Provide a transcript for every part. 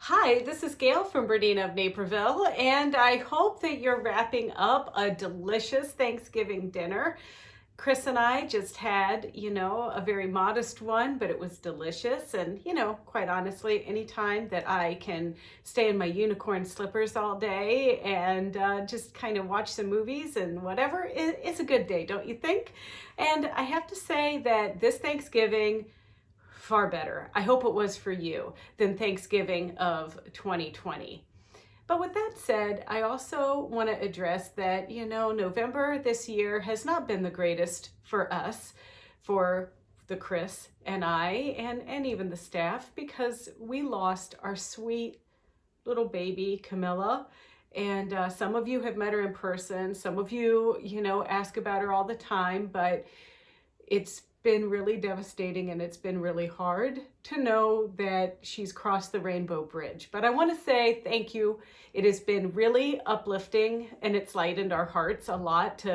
Hi, this is Gayle from BERNINA of Naperville, and I hope that you're wrapping up a delicious Thanksgiving dinner. Chris and I just had, a very modest one, but it was delicious. And, quite honestly, anytime that I can stay in my unicorn slippers all day and just kind of watch some movies and whatever, it's a good day, don't you think? And I have to say that this Thanksgiving, far better. I hope it was for you than Thanksgiving of 2020. But with that said, I also want to address that, November this year has not been the greatest for us, for the Chris and I, and even the staff, because we lost our sweet little baby, Camilla. And some of you have met her in person. Some of you, ask about her all the time, but it's been really devastating and it's been really hard to know that she's crossed the rainbow bridge. But I want to say thank you. It has been really uplifting and it's lightened our hearts a lot.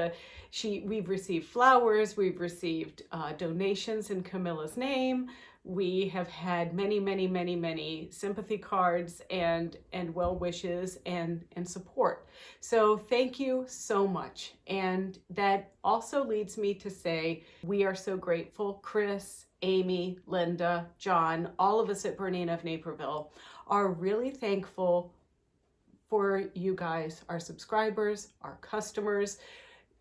We've received flowers, we've received donations in Camilla's name. We have had many sympathy cards and well wishes and support. So thank you so much. And that also leads me to say we are so grateful. Chris, Amy, Linda, John, all of us at BERNINA of Naperville are really thankful for you guys, our subscribers, our customers,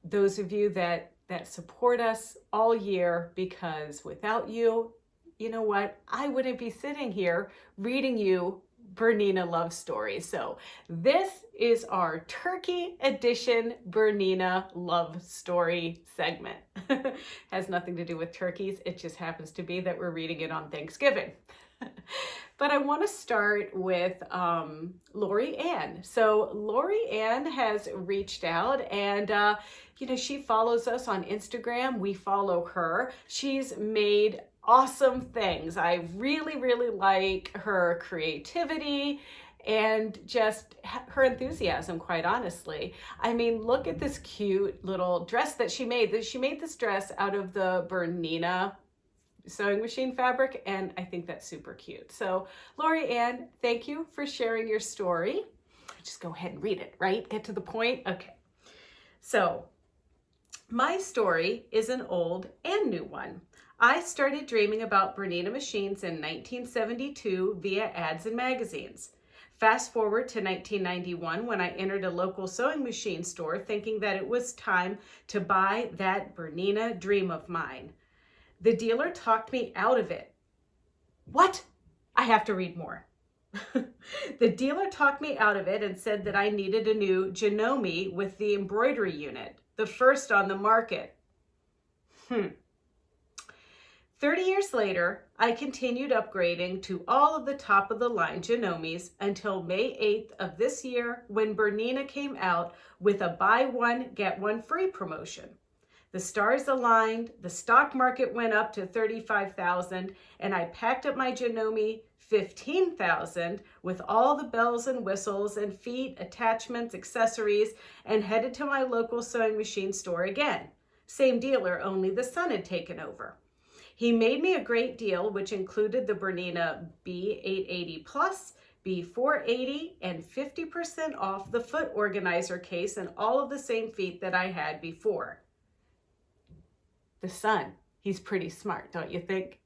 those of you that support us all year, because without you, you know what? I wouldn't be sitting here reading you BERNINA Love Stories. So this is our Turkey Edition BERNINA Love Story segment. Has nothing to do with turkeys. It just happens to be that we're reading it on Thanksgiving. But I want to start with Laurie Anne. So Laurie Anne has reached out and, she follows us on Instagram. We follow her. She's made awesome things. I really like her creativity and just her enthusiasm, quite honestly. I mean, look at this cute little dress that she made. She made this dress out of the BERNINA sewing machine fabric, and I think that's super cute. So Laurie Anne, thank you for sharing your story. Just go ahead and read it, right? Get to the point. Okay. So my story is an old and new one. I started dreaming about BERNINA machines in 1972 via ads in magazines. Fast forward to 1991 when I entered a local sewing machine store thinking that it was time to buy that BERNINA dream of mine. The dealer talked me out of it. What? I have to read more. The dealer talked me out of it and said that I needed a new Janome with the embroidery unit, the first on the market. 30 years later, I continued upgrading to all of the top-of-the-line Janomes until May 8th of this year when BERNINA came out with a buy one, get one free promotion. The stars aligned, the stock market went up to $35,000, and I packed up my Janome $15,000 with all the bells and whistles and feet, attachments, accessories, and headed to my local sewing machine store again. Same dealer, only the son had taken over. He made me a great deal, which included the BERNINA B880 Plus, B480, and 50% off the foot organizer case and all of the same feet that I had before. The son, he's pretty smart, don't you think?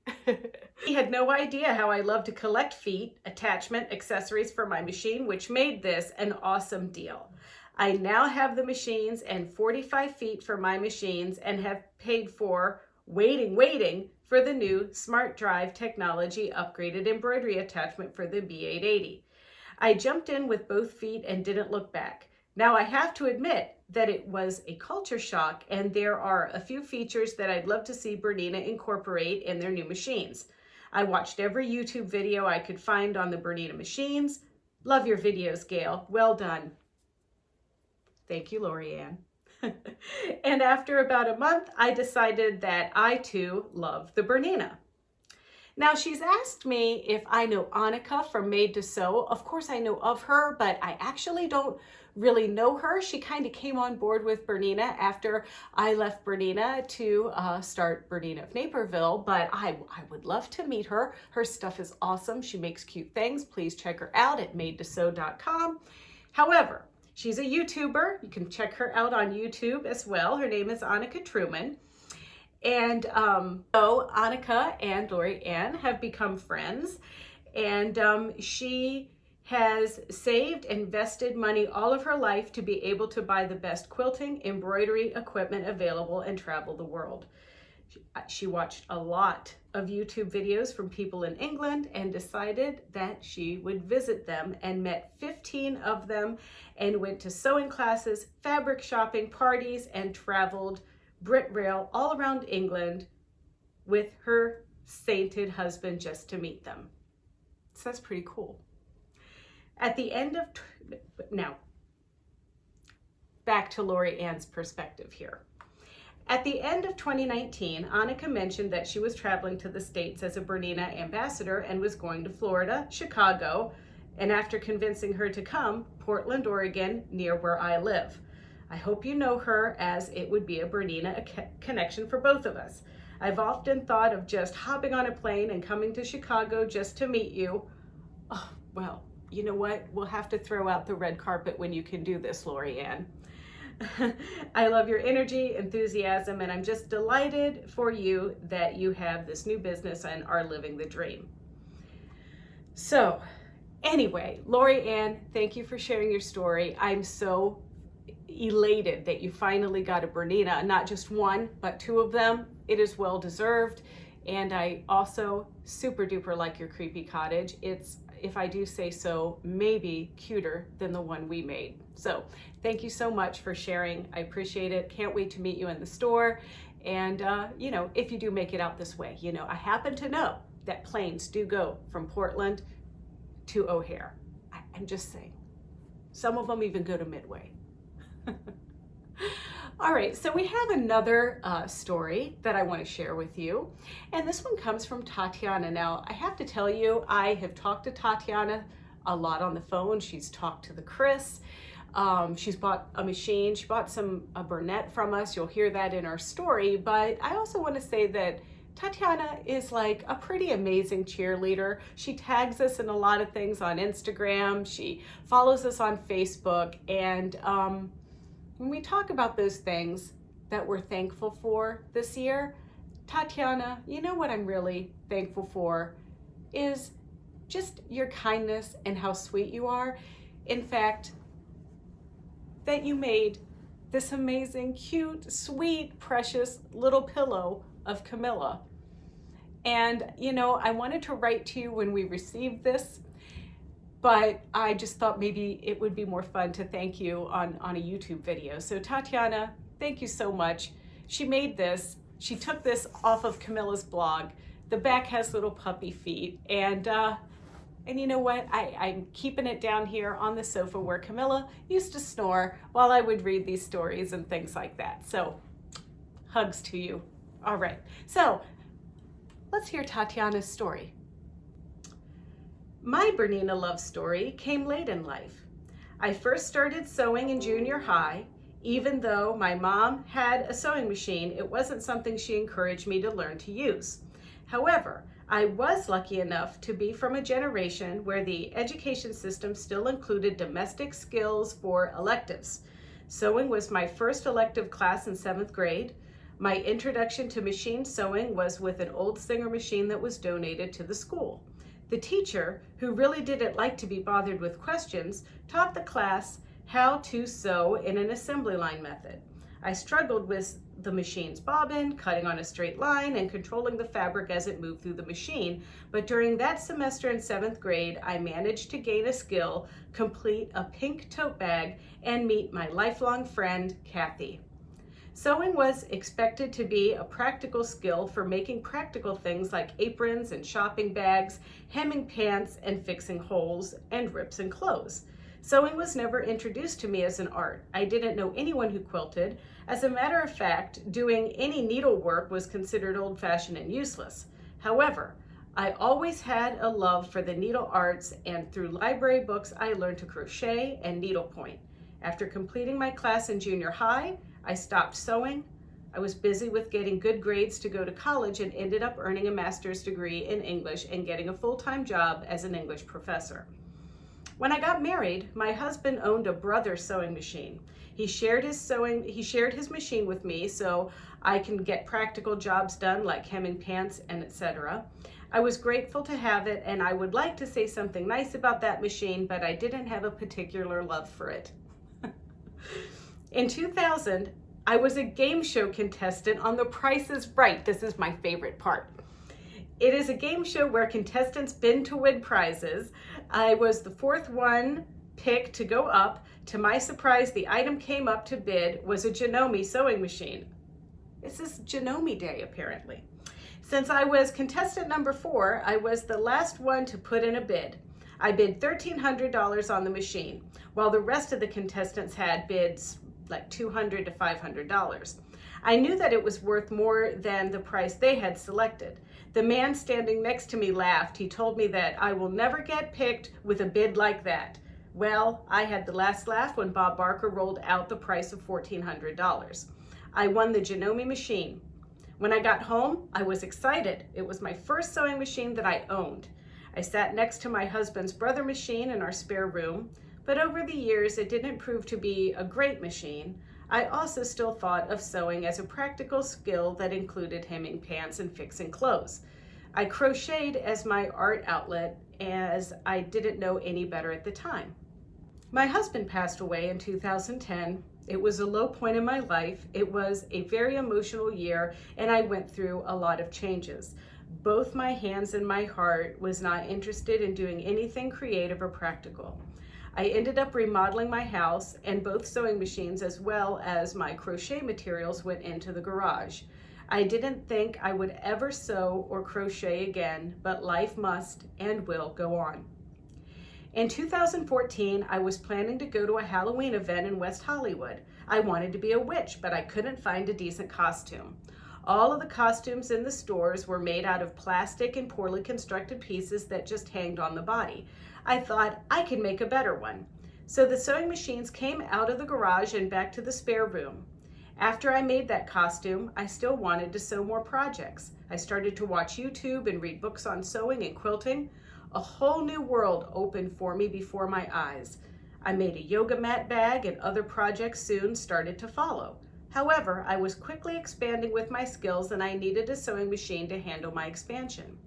He had no idea how I love to collect feet, attachment, accessories for my machine, which made this an awesome deal. I now have the machines and 45 feet for my machines and have paid for waiting for the new Smart Drive technology upgraded embroidery attachment for the B880. I jumped in with both feet and didn't look back. Now I have to admit that it was a culture shock and there are a few features that I'd love to see BERNINA incorporate in their new machines. I watched every YouTube video I could find on the BERNINA machines. Love your videos, Gayle. Well done. Thank you, Laurie Anne. And after about a month, I decided that I too love the BERNINA. Now she's asked me if I know Annika from Made to Sew. Of course I know of her, but I actually don't really know her. She kind of came on board with Bernina after I left Bernina to start Bernina of Naperville, but I would love to meet her. Her stuff is awesome. She makes cute things. Please check her out at madetosew.com. However, she's a YouTuber. You can check her out on YouTube as well. Her name is Annika Truman. And so Annika and Laurie Anne have become friends, and she has saved, invested money all of her life to be able to buy the best quilting, embroidery equipment available and travel the world. She watched a lot of YouTube videos from people in England and decided that she would visit them, and met 15 of them and went to sewing classes, fabric shopping, parties, and traveled Brit Rail all around England with her sainted husband just to meet them. So that's pretty cool. At the end of, now, back to Laurie Anne's perspective here. At the end of 2019, Annika mentioned that she was traveling to the States as a Bernina ambassador and was going to Florida, Chicago, and after convincing her to come, Portland, Oregon, near where I live. I hope you know her, as it would be a Bernina connection for both of us. I've often thought of just hopping on a plane and coming to Chicago just to meet you. Oh, well, you know what? We'll have to throw out the red carpet when you can do this, Laurie Anne. I love your energy, enthusiasm, and I'm just delighted for you that you have this new business and are living the dream. So, anyway, Laurie Anne, thank you for sharing your story. I'm so elated that you finally got a Bernina, not just one, but two of them. It is well deserved. And I also super duper like your creepy cottage. It's, if I do say so, maybe cuter than the one we made. So thank you so much for sharing. I appreciate it. Can't wait to meet you in the store. And you know, if you do make it out this way, you know, I happen to know that planes do go from Portland to O'Hare. I'm just saying. Some of them even go to Midway. All right, so we have another story that I want to share with you, and this one comes from Tatyana. Now, I have to tell you, I have talked to Tatyana a lot on the phone. She's talked to the Chris. She's bought a machine. She bought a Bernette from us. You'll hear that in our story, but I also want to say that Tatyana is like a pretty amazing cheerleader. She tags us in a lot of things on Instagram. She follows us on Facebook, and when we talk about those things that we're thankful for this year, Tatyana, you know what I'm really thankful for is just your kindness and how sweet you are. In fact, that you made this amazing, cute, sweet, precious little pillow of Camilla. And, you know, I wanted to write to you when we received this, but I just thought maybe it would be more fun to thank you on a YouTube video. So Tatyana, thank you so much. She made this. She took this off of Camilla's blog. The back has little puppy feet. And you know what? I'm keeping it down here on the sofa where Camilla used to snore while I would read these stories and things like that. So hugs to you. All right. So let's hear Tatyana's story. My Bernina love story came late in life. I first started sewing in junior high. Even though my mom had a sewing machine, it wasn't something she encouraged me to learn to use. However, I was lucky enough to be from a generation where the education system still included domestic skills for electives. Sewing was my first elective class in 7th grade. My introduction to machine sewing was with an old Singer machine that was donated to the school. The teacher, who really didn't like to be bothered with questions, taught the class how to sew in an assembly line method. I struggled with the machine's bobbin, cutting on a straight line, and controlling the fabric as it moved through the machine. But during that semester in 7th grade, I managed to gain a skill, complete a pink tote bag, and meet my lifelong friend, Kathy. Sewing was expected to be a practical skill for making practical things like aprons and shopping bags, hemming pants, and fixing holes and rips in clothes. Sewing was never introduced to me as an art. I didn't know anyone who quilted. As a matter of fact, doing any needlework was considered old-fashioned and useless. However, I always had a love for the needle arts, and through library books, I learned to crochet and needlepoint. After completing my class in junior high, I stopped sewing. I was busy with getting good grades to go to college and ended up earning a master's degree in English and getting a full-time job as an English professor. When I got married, my husband owned a Brother sewing machine. He shared his machine with me so I can get practical jobs done like hemming pants and etc. I was grateful to have it, and I would like to say something nice about that machine, but I didn't have a particular love for it. In 2000, I was a game show contestant on The Price is Right. This is my favorite part. It is a game show where contestants bid to win prizes. I was the fourth one picked to go up. To my surprise, the item came up to bid was a Janome sewing machine. This is Janome Day, apparently. Since I was contestant number 4, I was the last one to put in a bid. I bid $1,300 on the machine, while the rest of the contestants had bids like $200 to $500. I knew that it was worth more than the price they had selected. The man standing next to me laughed. He told me that I will never get picked with a bid like that. Well, I had the last laugh when Bob Barker rolled out the price of $1,400. I won the Janome machine. When I got home, I was excited. It was my first sewing machine that I owned. I sat next to my husband's Brother machine in our spare room, but over the years it didn't prove to be a great machine. I also still thought of sewing as a practical skill that included hemming pants and fixing clothes. I crocheted as my art outlet, as I didn't know any better at the time. My husband passed away in 2010. It was a low point in my life. It was a very emotional year, and I went through a lot of changes. Both my hands and my heart was not interested in doing anything creative or practical. I ended up remodeling my house, and both sewing machines as well as my crochet materials went into the garage. I didn't think I would ever sew or crochet again, but life must and will go on. In 2014, I was planning to go to a Halloween event in West Hollywood. I wanted to be a witch, but I couldn't find a decent costume. All of the costumes in the stores were made out of plastic and poorly constructed pieces that just hanged on the body. I thought I could make a better one. So the sewing machines came out of the garage and back to the spare room. After I made that costume, I still wanted to sew more projects. I started to watch YouTube and read books on sewing and quilting. A whole new world opened for me before my eyes. I made a yoga mat bag, and other projects soon started to follow. However, I was quickly expanding with my skills, and I needed a sewing machine to handle my expansion.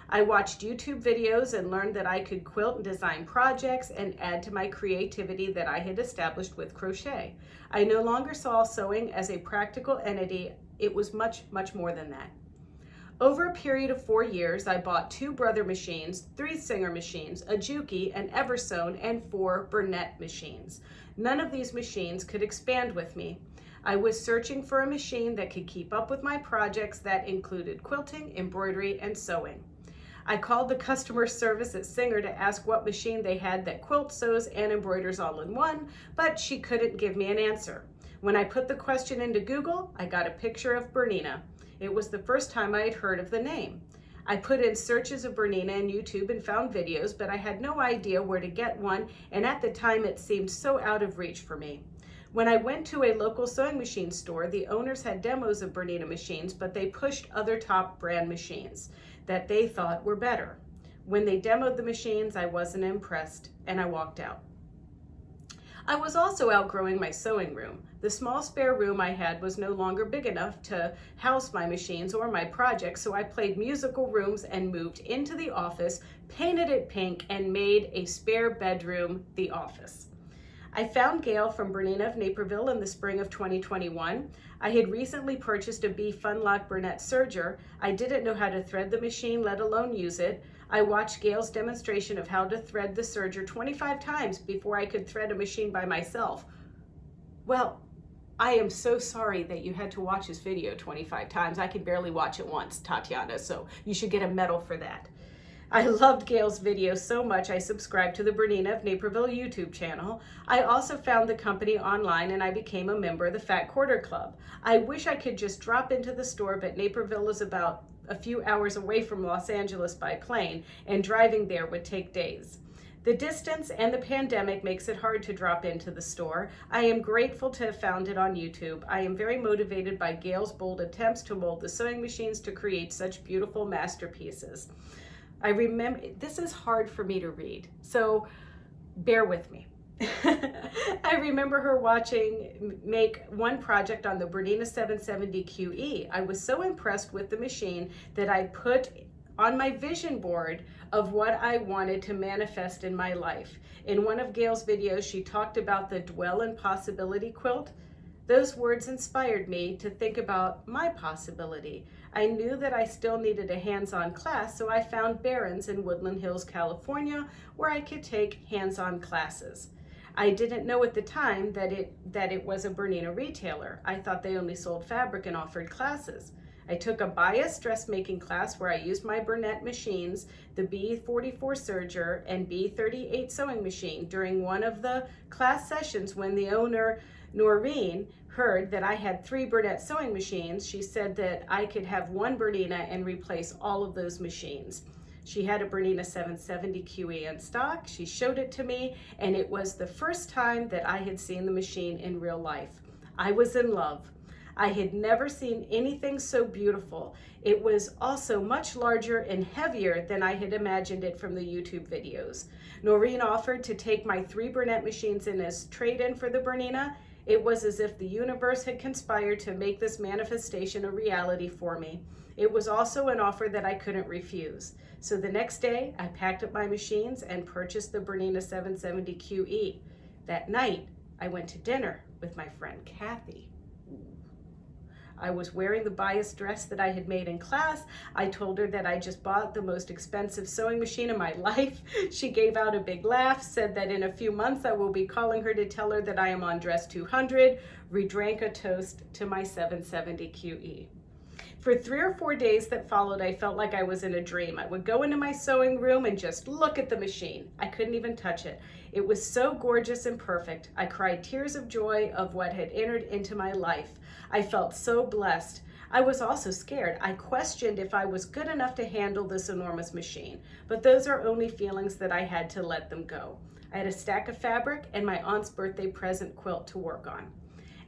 I watched YouTube videos and learned that I could quilt and design projects and add to my creativity that I had established with crochet. I no longer saw sewing as a practical entity. It was much, much more than that. Over a period of 4 years, I bought 2 Brother machines, 3 Singer machines, a Juki, an Eversewn, and 4 BERNINA machines. None of these machines could expand with me. I was searching for a machine that could keep up with my projects that included quilting, embroidery, and sewing. I called the customer service at Singer to ask what machine they had that quilts, sews, and embroiders all in one, but she couldn't give me an answer. When I put the question into Google, I got a picture of BERNINA. It was the first time I had heard of the name. I put in searches of BERNINA in YouTube and found videos, but I had no idea where to get one, and at the time it seemed so out of reach for me. When I went to a local sewing machine store, the owners had demos of BERNINA machines, but they pushed other top brand machines that they thought were better. When they demoed the machines, I wasn't impressed, and I walked out. I was also outgrowing my sewing room. The small spare room I had was no longer big enough to house my machines or my projects, so I played musical rooms and moved into the office, painted it pink, and made a spare bedroom the office. I found Gayle from BERNINA of Naperville in the spring of 2021. I had recently purchased a B Funlock Burnett serger. I didn't know how to thread the machine, let alone use it. I watched Gayle's demonstration of how to thread the serger 25 times before I could thread a machine by myself. Well, I am so sorry that you had to watch this video 25 times. I could barely watch it once, Tatyana, so you should get a medal for that. I loved Gayle's video so much I subscribed to the BERNINA of Naperville YouTube channel. I also found the company online and I became a member of the Fat Quarter Club. I wish I could just drop into the store, but Naperville is about a few hours away from Los Angeles by plane, and driving there would take days. The distance and the pandemic makes it hard to drop into the store. I am grateful to have found it on YouTube. I am very motivated by Gayle's bold attempts to mold the sewing machines to create such beautiful masterpieces. I remember, this is hard for me to read, so bear with me. I remember her watching make one project on the BERNINA 770 QE. I was so impressed with the machine that I put on my vision board of what I wanted to manifest in my life. In one of Gayle's videos, she talked about the Dwell in Possibility quilt. Those words inspired me to think about my possibility. I knew that I still needed a hands-on class, so I found Barron's in Woodland Hills, California, where I could take hands-on classes. I didn't know at the time that it was a Bernina retailer. I thought they only sold fabric and offered classes. I took a bias dressmaking class where I used my Bernette machines, the B44 serger and B38 sewing machine. During one of the class sessions, when the owner, Loriann, heard that I had 3 Bernette sewing machines, she said that I could have one Bernina and replace all of those machines. She had a BERNINA 770 QE in stock. She showed it to me, and it was the first time that I had seen the machine in real life. I was in love. I had never seen anything so beautiful. It was also much larger and heavier than I had imagined it from the YouTube videos. Loriann offered to take my 3 Bernette machines in as trade-in for the Bernina. It was as if the universe had conspired to make this manifestation a reality for me. It was also an offer that I couldn't refuse. So the next day, I packed up my machines and purchased the BERNINA 770 QE. That night, I went to dinner with my friend Kathy. I was wearing the bias dress that I had made in class. I told her that I just bought the most expensive sewing machine in my life. She gave out a big laugh, said that in a few months I will be calling her to tell her that I am on dress 200. We drank a toast to my 770 QE. For 3 or 4 days that followed, I felt like I was in a dream. I would go into my sewing room and just look at the machine. I couldn't even touch it. It was so gorgeous and perfect. I cried tears of joy of what had entered into my life. I felt so blessed. I was also scared. I questioned if I was good enough to handle this enormous machine, but those are only feelings that I had to let them go. I had a stack of fabric and my aunt's birthday present quilt to work on.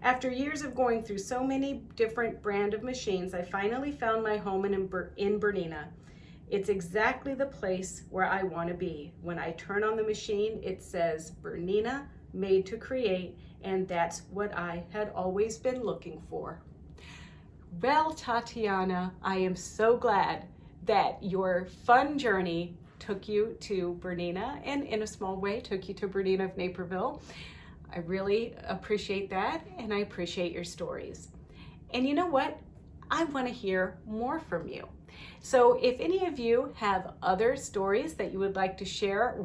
After years of going through so many different brand of machines, I finally found my home in Bernina. It's exactly the place where I want to be. When I turn on the machine, it says Bernina, made to create, and that's what I had always been looking for. Well, Tatyana, I am so glad that your fun journey took you to Bernina, and in a small way took you to Bernina of Naperville. I really appreciate that, and I appreciate your stories. And you know what? I want to hear more from you. So if any of you have other stories that you would like to share,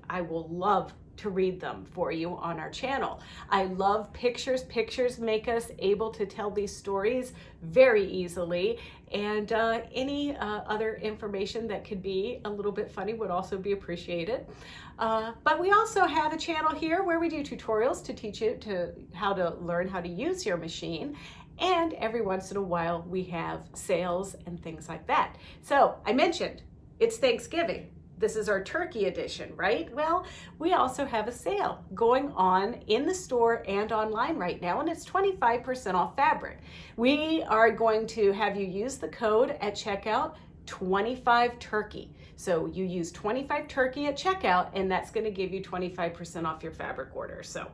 I will love to read them for you on our channel. I love pictures. Pictures make us able to tell these stories very easily, and any other information that could be a little bit funny would also be appreciated. But we also have a channel here where we do tutorials to teach you how to learn how to use your machine. And every once in a while we have sales and things like that. So I mentioned it's Thanksgiving. This is our turkey edition, right? Well, we also have a sale going on in the store and online right now, and it's 25% off fabric. We are going to have you use the code at checkout, 25turkey. So you use 25turkey at checkout, and that's going to give you 25% off your fabric order. So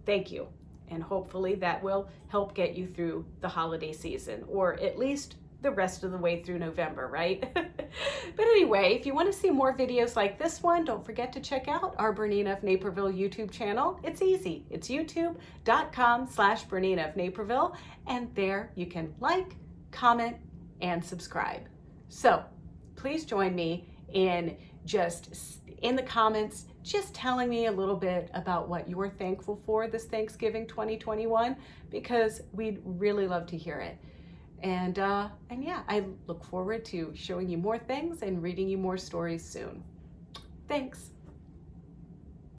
thank you. And hopefully that will help get you through the holiday season, or at least the rest of the way through November, right? But anyway, if you want to see more videos like this one, don't forget to check out our Bernina of Naperville YouTube channel. It's easy. It's youtube.com/Bernina of Naperville, and there you can like, comment, and subscribe. So please join me in the comments, just telling me a little bit about what you're thankful for this Thanksgiving 2021, because we'd really love to hear it. And yeah, I look forward to showing you more things and reading you more stories soon. Thanks.